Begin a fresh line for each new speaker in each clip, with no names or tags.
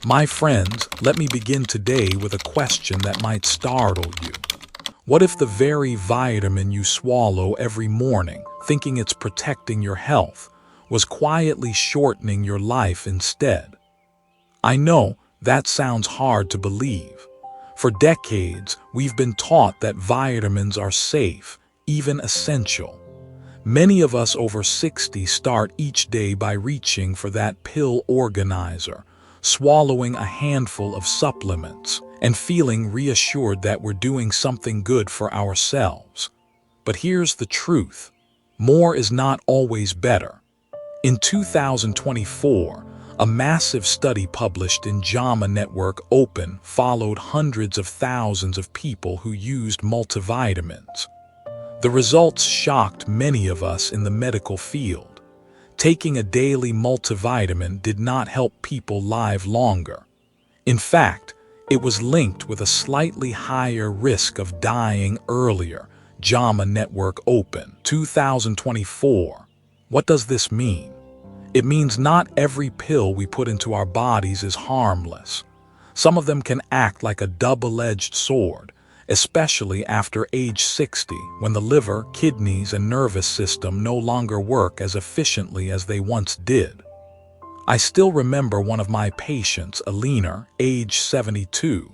My friends, let me begin today with a question that might startle you. What if the very vitamin you swallow every morning, thinking it's protecting your health, was quietly shortening your life instead? I know that sounds hard to believe. For decades, we've been taught that vitamins are safe, even essential. Many of us over 60 start each day by reaching for that pill organizer, swallowing a handful of supplements, and feeling reassured that we're doing something good for ourselves. But here's the truth. More is not always better. In 2024, a massive study published in JAMA Network Open followed hundreds of thousands of people who used multivitamins. The results shocked many of us in the medical field. Taking a daily multivitamin did not help people live longer. In fact, it was linked with a slightly higher risk of dying earlier. JAMA Network Open, 2024. What does this mean? It means not every pill we put into our bodies is harmless. Some of them can act like a double-edged sword, especially after age 60, when the liver, kidneys, and nervous system no longer work as efficiently as they once did. I still remember one of my patients, Alina, age 72.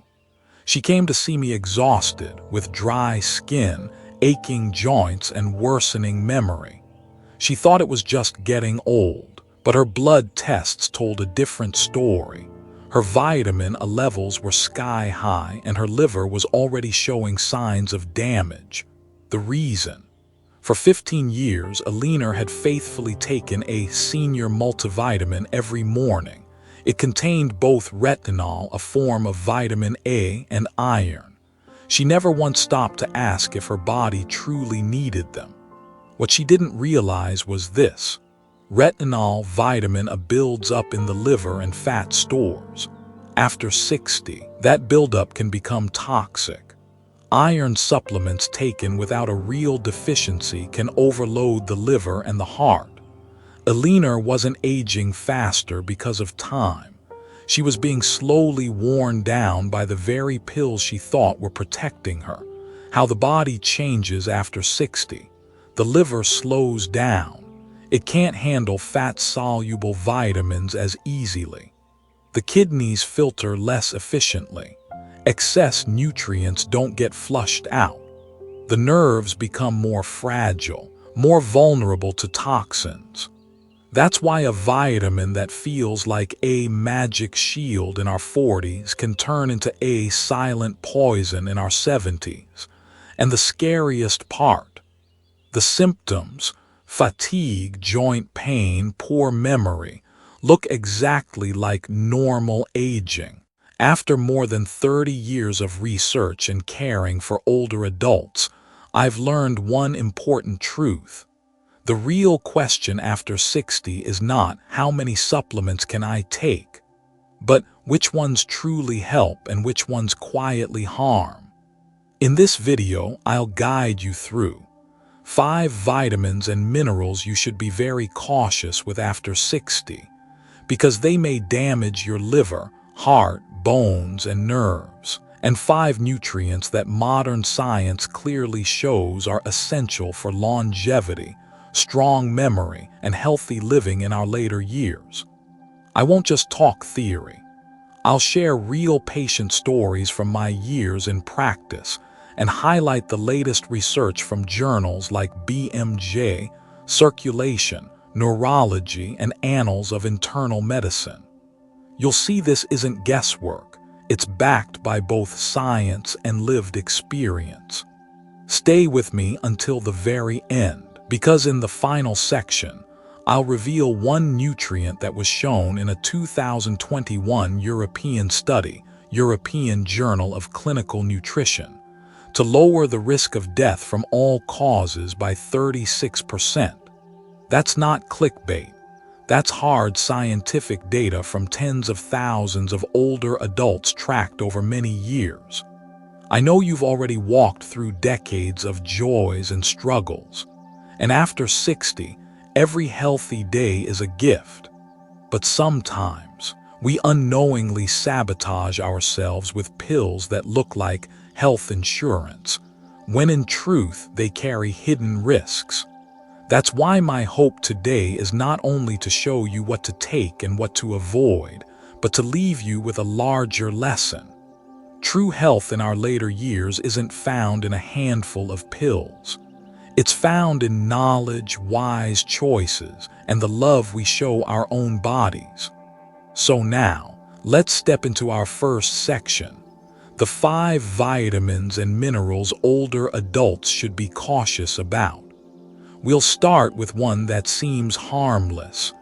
She came to see me exhausted, with dry skin, aching joints, and worsening memory. She thought it was just getting old, but her blood tests told a different story. Her vitamin levels were sky high, and her liver was already showing signs of damage. The reason? For 15 years, Alina had faithfully taken a senior multivitamin every morning. It contained both retinol, a form of vitamin A, and iron. She never once stopped to ask if her body truly needed them. What she didn't realize was this. Retinol vitamin builds up in the liver and fat stores. After 60, that buildup can become toxic. Iron supplements taken without a real deficiency can overload the liver and the heart. Alina wasn't aging faster because of time. She was being slowly worn down by the very pills she thought were protecting her. How the body changes after 60. The liver slows down. It can't handle fat-soluble vitamins as easily. The kidneys filter less efficiently. Excess nutrients don't get flushed out. The nerves become more fragile, more vulnerable to toxins. That's why a vitamin that feels like a magic shield in our 40s can turn into a silent poison in our 70s. And the scariest part, the symptoms, fatigue, joint pain, poor memory, look exactly like normal aging. After more than 30 years of research and caring for older adults, I've learned one important truth. The real question after 60 is not how many supplements can I take, but which ones truly help and which ones quietly harm. In this video, I'll guide you through 5 vitamins and minerals you should be very cautious with after 60, because they may damage your liver, heart, bones, and nerves, and 5 nutrients that modern science clearly shows are essential for longevity, strong memory, and healthy living in our later years. I won't just talk theory. I'll share real patient stories from my years in practice and highlight the latest research from journals like BMJ, Circulation, Neurology, and Annals of Internal Medicine. You'll see this isn't guesswork. It's backed by both science and lived experience. Stay with me until the very end, because in the final section, I'll reveal one nutrient that was shown in a 2021 European study, European Journal of Clinical Nutrition, to lower the risk of death from all causes by 36%. That's not clickbait. That's hard scientific data from tens of thousands of older adults tracked over many years. I know you've already walked through decades of joys and struggles, and after 60, every healthy day is a gift. But sometimes, We unknowingly sabotage ourselves with pills that look like health insurance, when in truth they carry hidden risks. That's why my hope today is not only to show you what to take and what to avoid, but to leave you with a larger lesson. True health in our later years isn't found in a handful of pills. It's found in knowledge, wise choices, and the love we show our own bodies. So now, let's step into our first section: the 5 vitamins and minerals older adults should be cautious about. We'll start with one that seems harmless,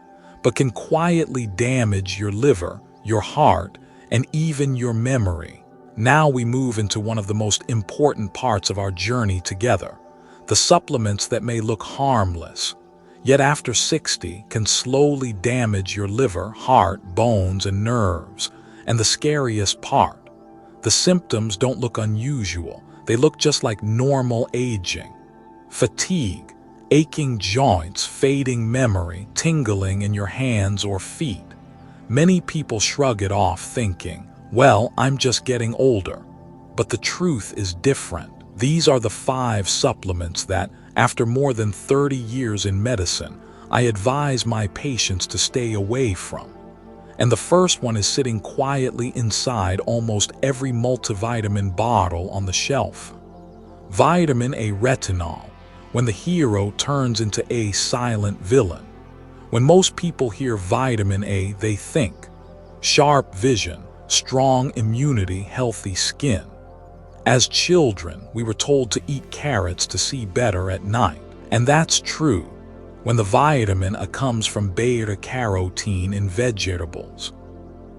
but can quietly damage your liver, your heart, and even your memory. Now we move into one of the most important parts of our journey together: the supplements that may look harmless, yet after 60 can slowly damage your liver, heart, bones, and nerves. And the scariest part: the symptoms don't look unusual. They look just like normal aging. Fatigue, aching joints, fading memory, tingling in your hands or feet. Many people shrug it off thinking, well, I'm just getting older. But the truth is different. These are the 5 supplements that, after more than 30 years in medicine, I advise my patients to stay away from. And the first one is sitting quietly inside almost every multivitamin bottle on the shelf. Vitamin A, retinol. When the hero turns into a silent villain. When most people hear vitamin A, they think sharp vision, strong immunity, healthy skin. As children, we were told to eat carrots to see better at night. And that's true when the vitamin A comes from beta-carotene in vegetables.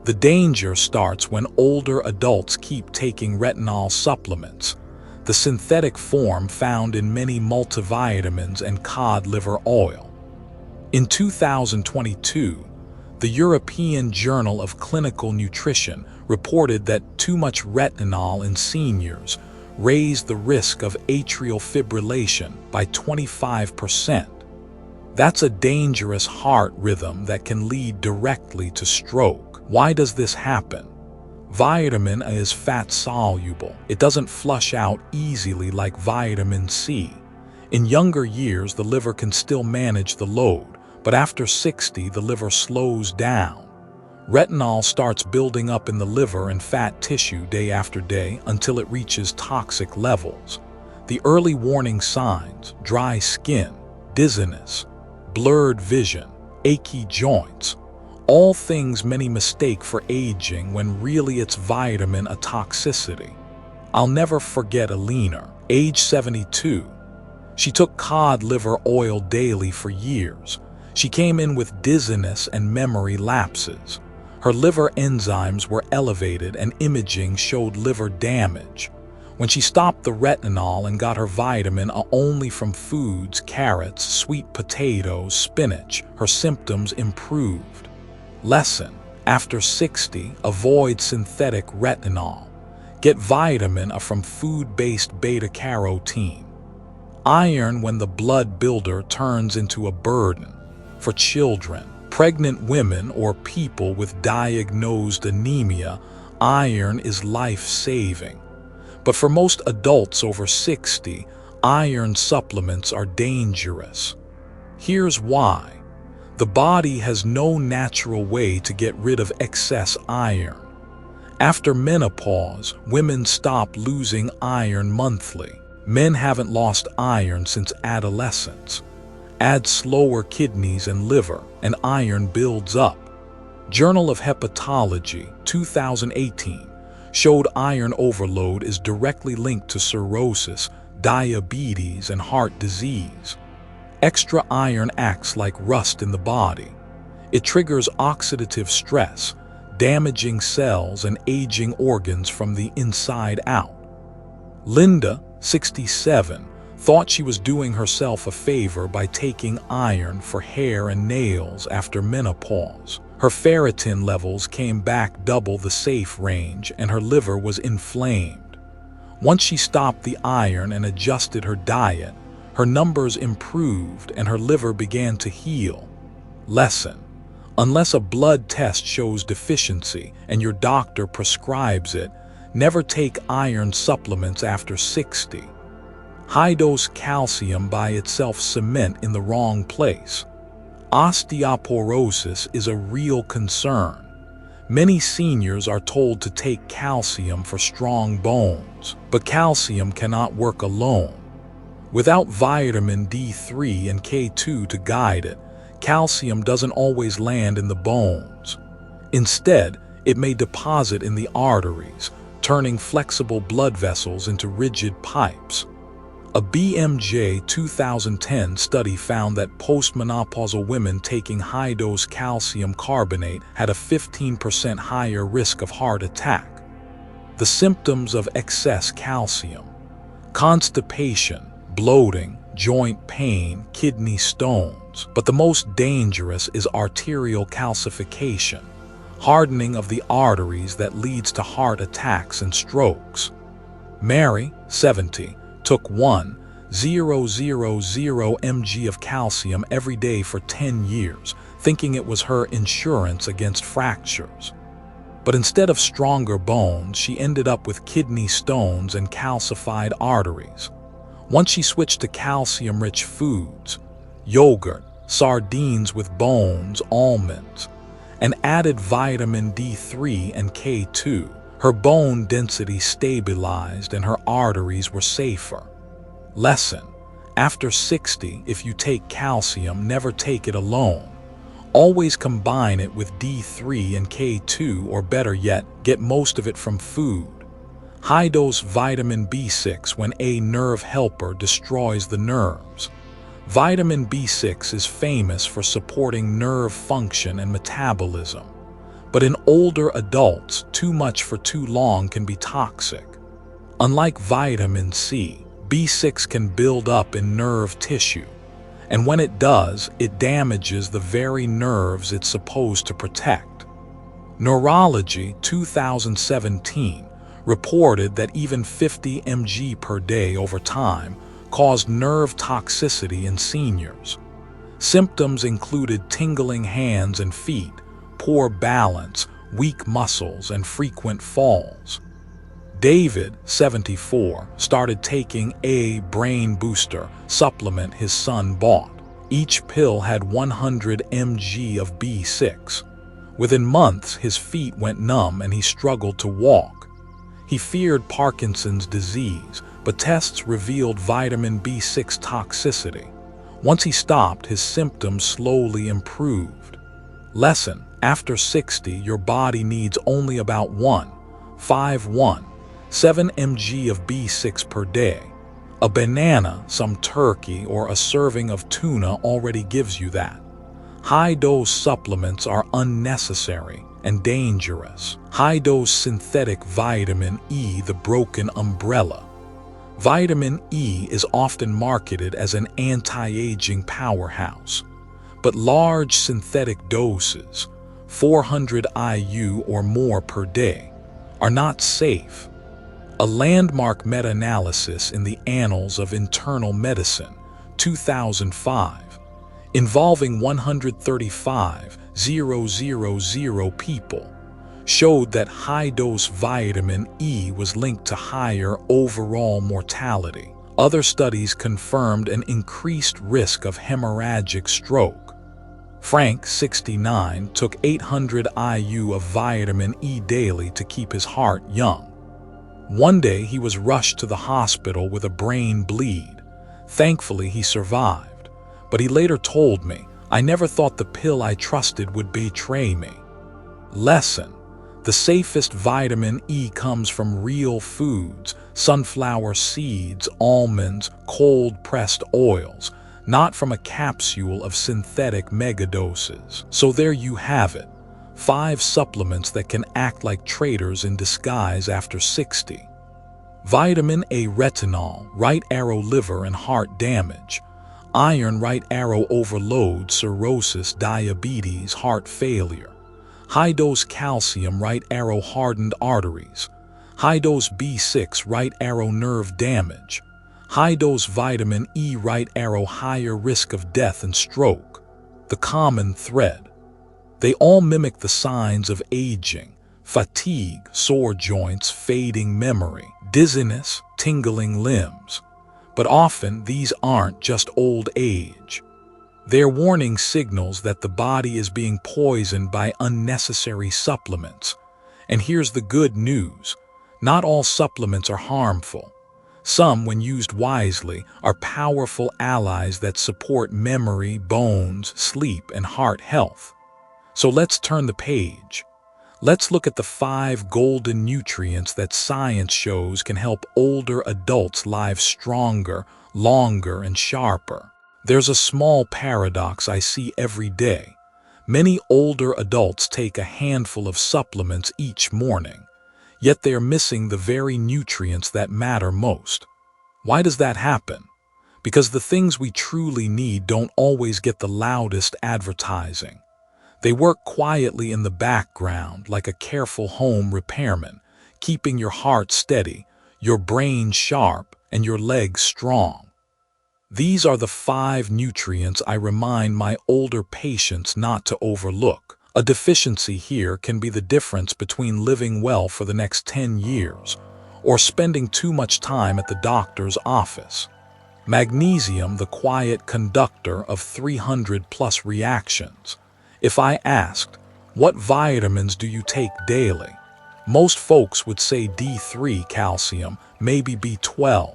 The danger starts when older adults keep taking retinol supplements, the synthetic form found in many multivitamins and cod liver oil. In 2022, the European Journal of Clinical Nutrition reported that too much retinol in seniors raised the risk of atrial fibrillation by 25%. That's a dangerous heart rhythm that can lead directly to stroke. Why does this happen? Vitamin A is fat-soluble. It doesn't flush out easily like vitamin C. In younger years, the liver can still manage the load, but after 60, the liver slows down. Retinol starts building up in the liver and fat tissue day after day until it reaches toxic levels. The early warning signs: dry skin, dizziness, blurred vision, achy joints. All things many mistake for aging when really it's vitamin A toxicity. I'll never forget Alina, age 72. She took cod liver oil daily for years. She came in with dizziness and memory lapses. Her liver enzymes were elevated and imaging showed liver damage. When she stopped the retinol and got her vitamin A only from foods, carrots, sweet potatoes, spinach, her symptoms improved. Lesson: after 60, avoid synthetic retinol. Get vitamin A from food-based beta-carotene. Iron when the blood builder turns into a burden. For children, pregnant women, or people with diagnosed anemia, iron is life-saving. But for most adults over 60, iron supplements are dangerous. Here's why. The body has no natural way to get rid of excess iron. After menopause, women stop losing iron monthly. Men haven't lost iron since adolescence. Add slower kidneys and liver, and iron builds up. Journal of Hepatology, 2018, showed iron overload is directly linked to cirrhosis, diabetes, and heart disease. Extra iron acts like rust in the body. It triggers oxidative stress, damaging cells and aging organs from the inside out. Linda, 67, thought she was doing herself a favor by taking iron for hair and nails after menopause. Her ferritin levels came back double the safe range and her liver was inflamed. Once she stopped the iron and adjusted her diet, her numbers improved and her liver began to heal. Lesson: Unless a blood test shows deficiency and your doctor prescribes it, never take iron supplements after 60. High-dose calcium by itself cement in the wrong place. Osteoporosis is a real concern. Many seniors are told to take calcium for strong bones, but calcium cannot work alone. Without vitamin D3 and K2 to guide it, calcium doesn't always land in the bones. Instead, it may deposit in the arteries, turning flexible blood vessels into rigid pipes. A BMJ 2010 study found that postmenopausal women taking high-dose calcium carbonate had a 15% higher risk of heart attack. The symptoms of excess calcium: constipation, bloating, joint pain, kidney stones. But the most dangerous is arterial calcification, hardening of the arteries that leads to heart attacks and strokes. Mary, 70, took 1,000 mg of calcium every day for 10 years, thinking it was her insurance against fractures. But instead of stronger bones, she ended up with kidney stones and calcified arteries. Once she switched to calcium-rich foods, yogurt, sardines with bones, almonds, and added vitamin D3 and K2, her bone density stabilized and her arteries were safer. Lesson: after 60, if you take calcium, never take it alone. Always combine it with D3 and K2, or better yet, get most of it from food. High-dose vitamin B6 when a nerve helper destroys the nerves. Vitamin B6 is famous for supporting nerve function and metabolism. But in older adults, too much for too long can be toxic. Unlike vitamin C, B6 can build up in nerve tissue. And when it does, it damages the very nerves it's supposed to protect. Neurology 2017 reported that even 50 mg per day over time caused nerve toxicity in seniors. Symptoms included tingling hands and feet, poor balance, weak muscles, and frequent falls. David, 74, started taking a brain booster supplement his son bought. Each pill had 100 mg of B6. Within months, his feet went numb and he struggled to walk. He feared Parkinson's disease, but tests revealed vitamin B6 toxicity. Once he stopped, his symptoms slowly improved. Lesson: after 60, your body needs only about 1,517 mg of B6 per day. A banana, some turkey, or a serving of tuna already gives you that. High-dose supplements are unnecessary and dangerous. High-dose synthetic vitamin E, the broken umbrella. Vitamin E is often marketed as an anti-aging powerhouse, but large synthetic doses, 400 IU or more per day, are not safe. A landmark meta-analysis in the Annals of Internal Medicine, 2005, involving 135,000 people, showed that high-dose vitamin E was linked to higher overall mortality. Other studies confirmed an increased risk of hemorrhagic stroke. Frank, 69, took 800 IU of vitamin E daily to keep his heart young. One day he was rushed to the hospital with a brain bleed. Thankfully, he survived. But he later told me, "I never thought the pill I trusted would betray me." Lesson: the safest vitamin E comes from real foods, sunflower seeds, almonds, cold-pressed oils, not from a capsule of synthetic megadoses. So there you have it, 5 supplements that can act like traitors in disguise after 60. Vitamin A: retinol, right arrow liver and heart damage. Iron: right arrow overload, cirrhosis, diabetes, heart failure. High-dose calcium: right arrow hardened arteries. High-dose B6: right arrow nerve damage. High-dose vitamin E: right arrow higher risk of death and stroke. The common thread: They all mimic the signs of aging: fatigue, sore joints, fading memory, dizziness, tingling limbs. But often these aren't just old age. They're warning signals that the body is being poisoned by unnecessary supplements. And here's the good news: not all supplements are harmful. Some, when used wisely, are powerful allies that support memory, bones, sleep, and heart health. So let's turn the page. Let's look at the 5 golden nutrients that science shows can help older adults live stronger, longer, and sharper. There's a small paradox I see every day. Many older adults take a handful of supplements each morning, yet they are missing the very nutrients that matter most. Why does that happen? Because the things we truly need don't always get the loudest advertising. They work quietly in the background like a careful home repairman, keeping your heart steady, your brain sharp, and your legs strong. These are the 5 nutrients I remind my older patients not to overlook. A deficiency here can be the difference between living well for the next 10 years or spending too much time at the doctor's office. Magnesium, the quiet conductor of 300+ reactions. If I asked, what vitamins do you take daily? Most folks would say D3, calcium, maybe B12.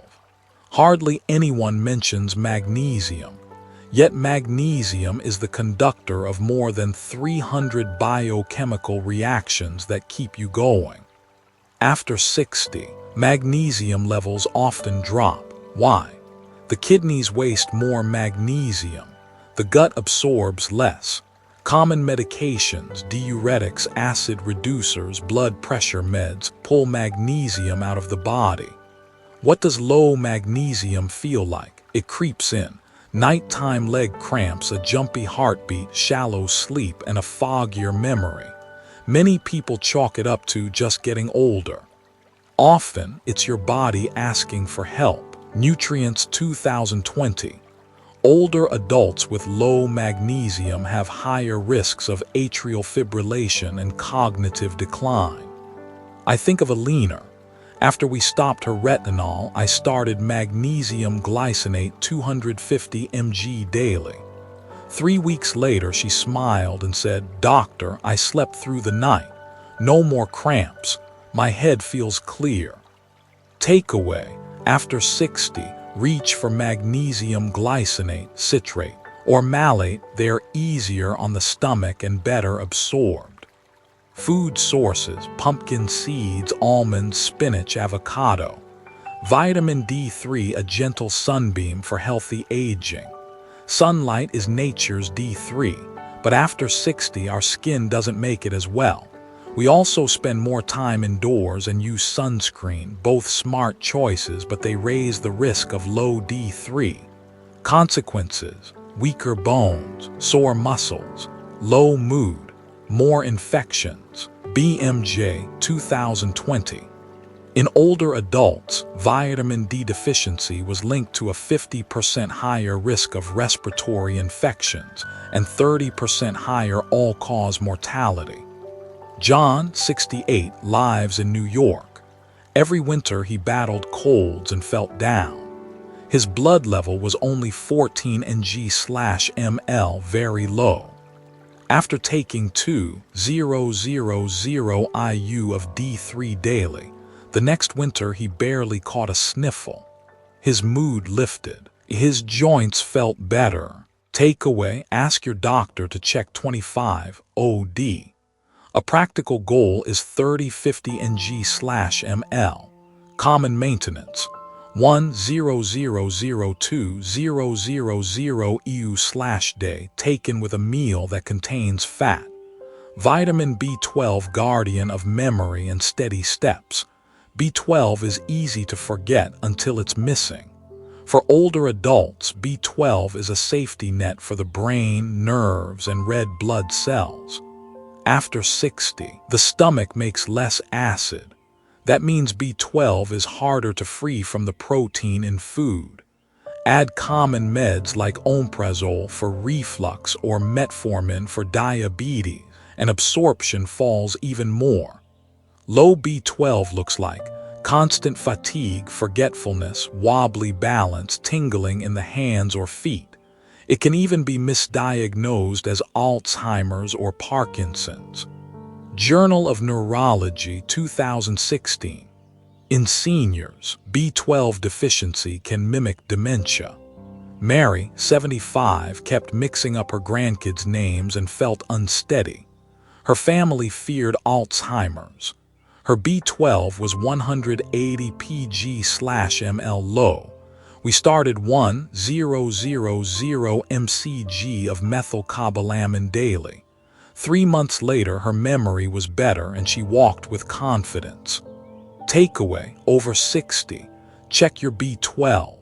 Hardly anyone mentions magnesium. Yet magnesium is the conductor of more than 300 biochemical reactions that keep you going. After 60, magnesium levels often drop. Why? The kidneys waste more magnesium. The gut absorbs less. Common medications, diuretics, acid reducers, blood pressure meds pull magnesium out of the body. What does low magnesium feel like? It creeps in. Nighttime leg cramps, a jumpy heartbeat, shallow sleep, and a foggier memory. Many people chalk it up to just getting older. Often, it's your body asking for help. Nutrients 2020. Older adults with low magnesium have higher risks of atrial fibrillation and cognitive decline. I think of Alina. After we stopped her retinol, I started magnesium glycinate 250 mg daily. 3 weeks later, she smiled and said, "Doctor, I slept through the night. No more cramps. My head feels clear." Takeaway: after 60, reach for magnesium glycinate, citrate, or malate. They're easier on the stomach and better absorbed. Food sources: pumpkin seeds, almonds, spinach, avocado. Vitamin D3, a gentle sunbeam for healthy aging. Sunlight is nature's D3, but after 60, our skin doesn't make it as well. We also spend more time indoors and use sunscreen, both smart choices, but they raise the risk of low D3. Consequences: weaker bones, sore muscles, low mood, more infections. BMJ 2020. In older adults, vitamin D deficiency was linked to a 50% higher risk of respiratory infections and 30% higher all-cause mortality. John, 68, lives in New York. Every winter he battled colds and felt down. His blood level was only 14 ng/ml, very low. After taking 2,000 IU of D3 daily, the next winter he barely caught a sniffle. His mood lifted. His joints felt better. Takeaway: ask your doctor to check 25 OD. A practical goal is 30-50 ng/ml. Common maintenance: 1,000-2,000 EU/day, taken with a meal that contains fat. Vitamin B12, guardian of memory and steady steps. B12 is easy to forget until it's missing. For older adults, B12 is a safety net for the brain, nerves, and red blood cells. After 60, the stomach makes less acid. That means B12 is harder to free from the protein in food. Add common meds like omeprazole for reflux or metformin for diabetes, and absorption falls even more. Low B12 looks like constant fatigue, forgetfulness, wobbly balance, tingling in the hands or feet. It can even be misdiagnosed as Alzheimer's or Parkinson's. Journal of Neurology, 2016. In seniors, B12 deficiency can mimic dementia. Mary, 75, kept mixing up her grandkids' names and felt unsteady. Her family feared Alzheimer's. Her B12 was 180 pg/ml low. We started 1,000 mcg of methylcobalamin daily. 3 months later, her memory was better and she walked with confidence. Takeaway: over 60. Check your B12.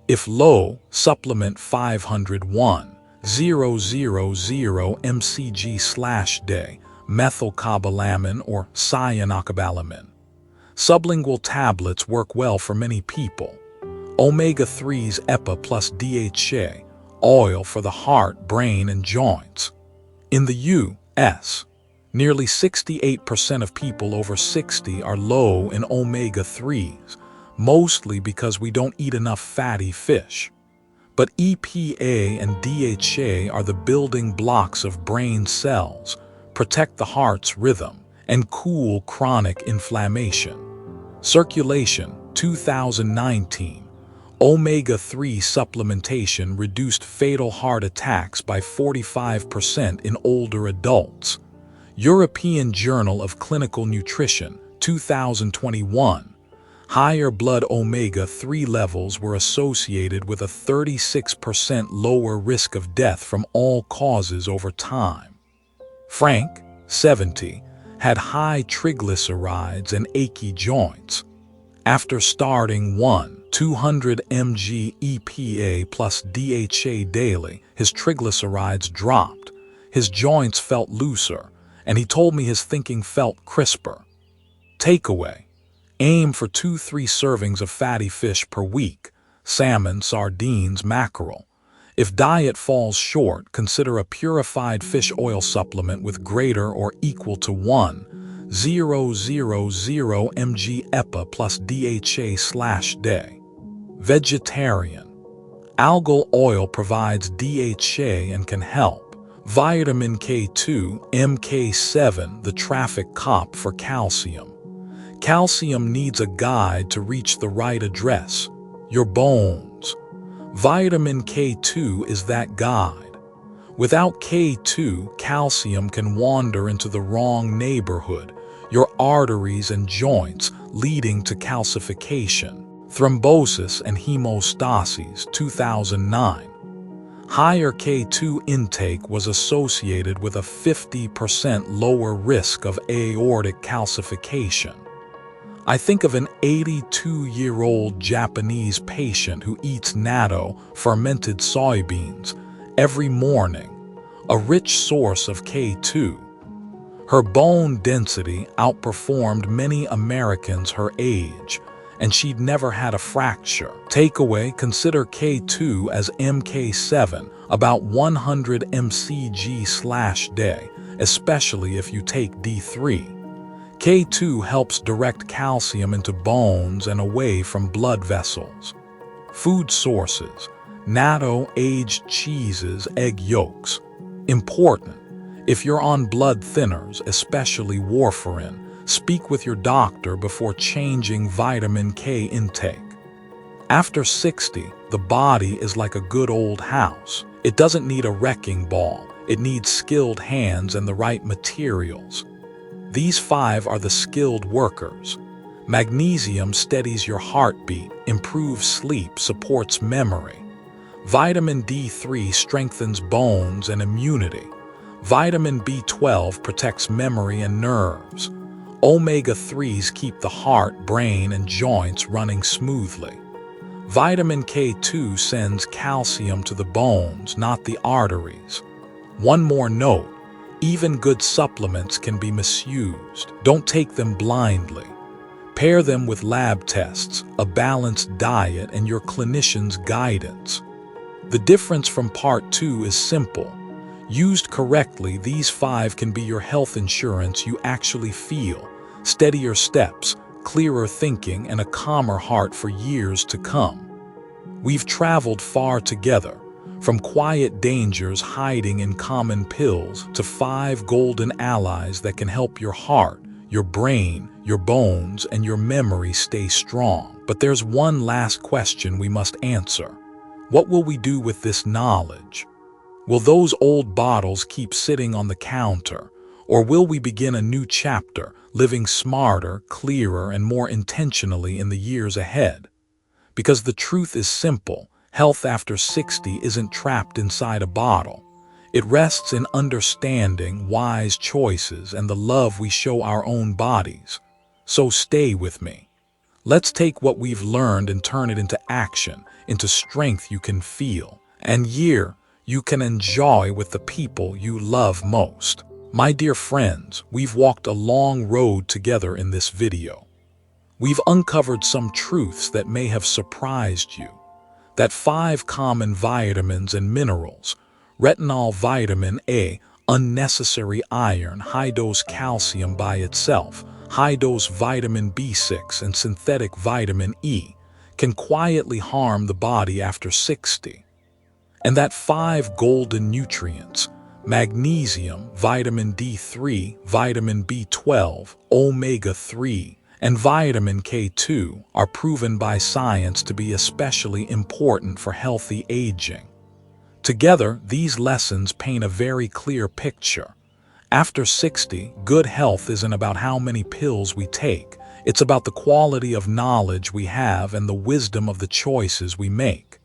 If low, supplement 501 000 mcg/day, methylcobalamin or cyanocobalamin. Sublingual tablets work well for many people. Omega-3s EPA plus DHA, oil for the heart, brain, and joints. In the U.S., nearly 68% of people over 60 are low in omega-3s, mostly because we don't eat enough fatty fish. But EPA and DHA are the building blocks of brain cells, protect the heart's rhythm, and cool chronic inflammation. Circulation, 2019. Omega-3 supplementation reduced fatal heart attacks by 45% in older adults. European Journal of Clinical Nutrition, 2021. Higher blood omega-3 levels were associated with a 36% lower risk of death from all causes over time. Frank, 70, had high triglycerides and achy joints. After starting 200 mg EPA plus DHA daily, his triglycerides dropped, his joints felt looser, and he told me his thinking felt crisper. Takeaway: aim for 2-3 servings of fatty fish per week, salmon, sardines, mackerel. If diet falls short, consider a purified fish oil supplement with greater or equal to 1,000 mg EPA plus DHA/day. Vegetarian. Algal oil provides DHA and can help. Vitamin K2, MK7, the traffic cop for calcium. Calcium needs a guide to reach the right address, your bones. Vitamin K2 is that guide. Without K2, calcium can wander into the wrong neighborhood, your arteries and joints, leading to calcification. Thrombosis and hemostasis, 2009. Higher K2 intake was associated with a 50% lower risk of aortic calcification. I think of an 82-year-old Japanese patient who eats natto, fermented soybeans, every morning, a rich source of K2. Her bone density outperformed many Americans her age, and she'd never had a fracture. Takeaway: consider K2 as MK7, about 100 mcg/day, especially if you take D3. K2 helps direct calcium into bones and away from blood vessels. Food sources: natto, aged cheeses, egg yolks. Important: if you're on blood thinners, especially warfarin, speak with your doctor before changing vitamin K intake. After 60, the body is like a good old house. It doesn't need a wrecking ball. It needs skilled hands and the right materials. These 5 are the skilled workers. Magnesium steadies your heartbeat, improves sleep, supports memory. Vitamin D3 strengthens bones and immunity. Vitamin B12 protects memory and nerves. Omega-3s keep the heart, brain, and joints running smoothly. Vitamin K2 sends calcium to the bones, not the arteries. One more note: even good supplements can be misused. Don't take them blindly. Pair them with lab tests, a balanced diet, and your clinician's guidance. The difference from Part 2 is simple. Used correctly, these 5 can be your health insurance you actually feel: steadier steps, clearer thinking, and a calmer heart for years to come. We've traveled far together, from quiet dangers hiding in common pills to 5 golden allies that can help your heart, your brain, your bones, and your memory stay strong. But there's one last question we must answer. What will we do with this knowledge? Will those old bottles keep sitting on the counter, or will we begin a new chapter, living smarter, clearer, and more intentionally in the years ahead? Because the truth is simple: health after 60 isn't trapped inside a bottle. It rests in understanding, wise choices, and the love we show our own bodies. So stay with me. Let's take what we've learned and turn it into action, into strength you can feel, and year you can enjoy with the people you love most. My dear friends, we've walked a long road together in this video. We've uncovered some truths that may have surprised you. That 5 common vitamins and minerals: retinol, vitamin A, unnecessary iron, high-dose calcium by itself, high-dose vitamin B6, and synthetic vitamin E, can quietly harm the body after 60. And that 5 golden nutrients: magnesium, vitamin D3, vitamin B12, omega-3, and vitamin K2 are proven by science to be especially important for healthy aging. Together, these lessons paint a very clear picture. After 60, good health isn't about how many pills we take. It's about the quality of knowledge we have and the wisdom of the choices we make.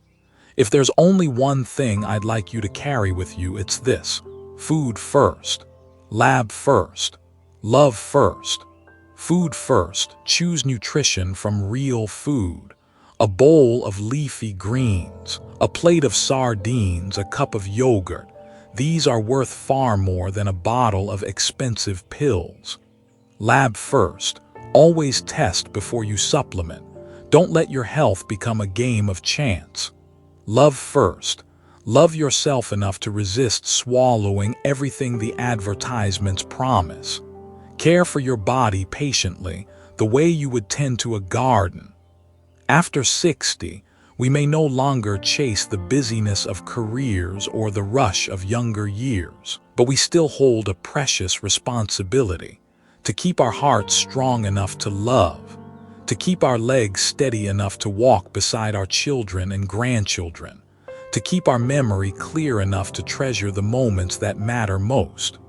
If there's only one thing I'd like you to carry with you, it's this: food first, lab first, love first. Food first. Choose nutrition from real food. A bowl of leafy greens, a plate of sardines, a cup of yogurt. These are worth far more than a bottle of expensive pills. Lab first. Always test before you supplement. Don't let your health become a game of chance. Love first. Love yourself enough to resist swallowing everything the advertisements promise. Care for your body patiently, the way you would tend to a garden. After 60, we may no longer chase the busyness of careers or the rush of younger years, but we still hold a precious responsibility to keep our hearts strong enough to love, to keep our legs steady enough to walk beside our children and grandchildren, to keep our memory clear enough to treasure the moments that matter most.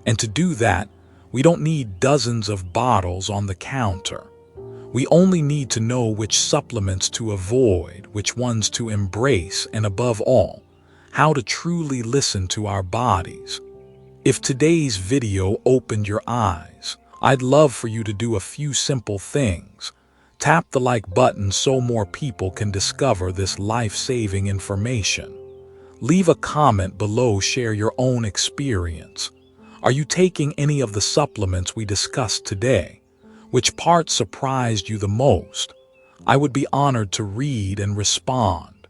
And to do that, we don't need dozens of bottles on the counter. We only need to know which supplements to avoid, which ones to embrace, and above all, how to truly listen to our bodies. If today's video opened your eyes, I'd love for you to do a few simple things. Tap the like button so more people can discover this life-saving information. Leave a comment below, share your own experience. Are you taking any of the supplements we discussed today? Which part surprised you the most? I would be honored to read and respond.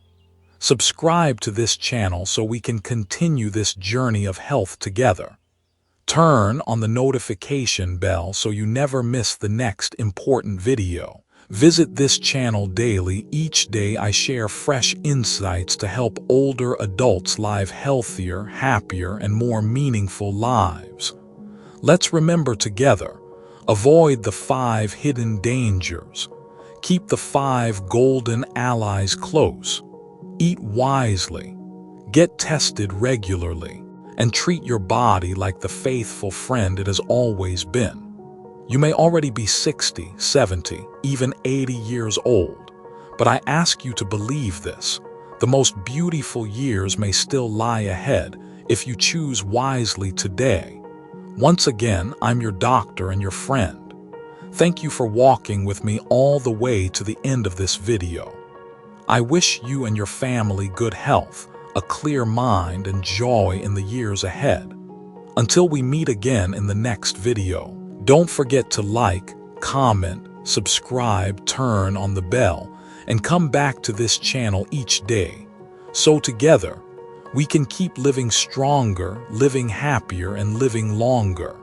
Subscribe to this channel so we can continue this journey of health together. Turn on the notification bell so you never miss the next important video. Visit this channel daily. Each day I share fresh insights to help older adults live healthier, happier, and more meaningful lives. Let's remember together: avoid the 5 hidden dangers. Keep the 5 golden allies close. Eat wisely. Get tested regularly. And treat your body like the faithful friend it has always been. You may already be 60, 70, even 80 years old, but I ask you to believe this: the most beautiful years may still lie ahead if you choose wisely today. Once again, I'm your doctor and your friend. Thank you for walking with me all the way to the end of this video. I wish you and your family good health, a clear mind, and joy in the years ahead. Until we meet again in the next video, don't forget to like, comment, subscribe, turn on the bell, and come back to this channel each day. So together, we can keep living stronger, living happier, and living longer.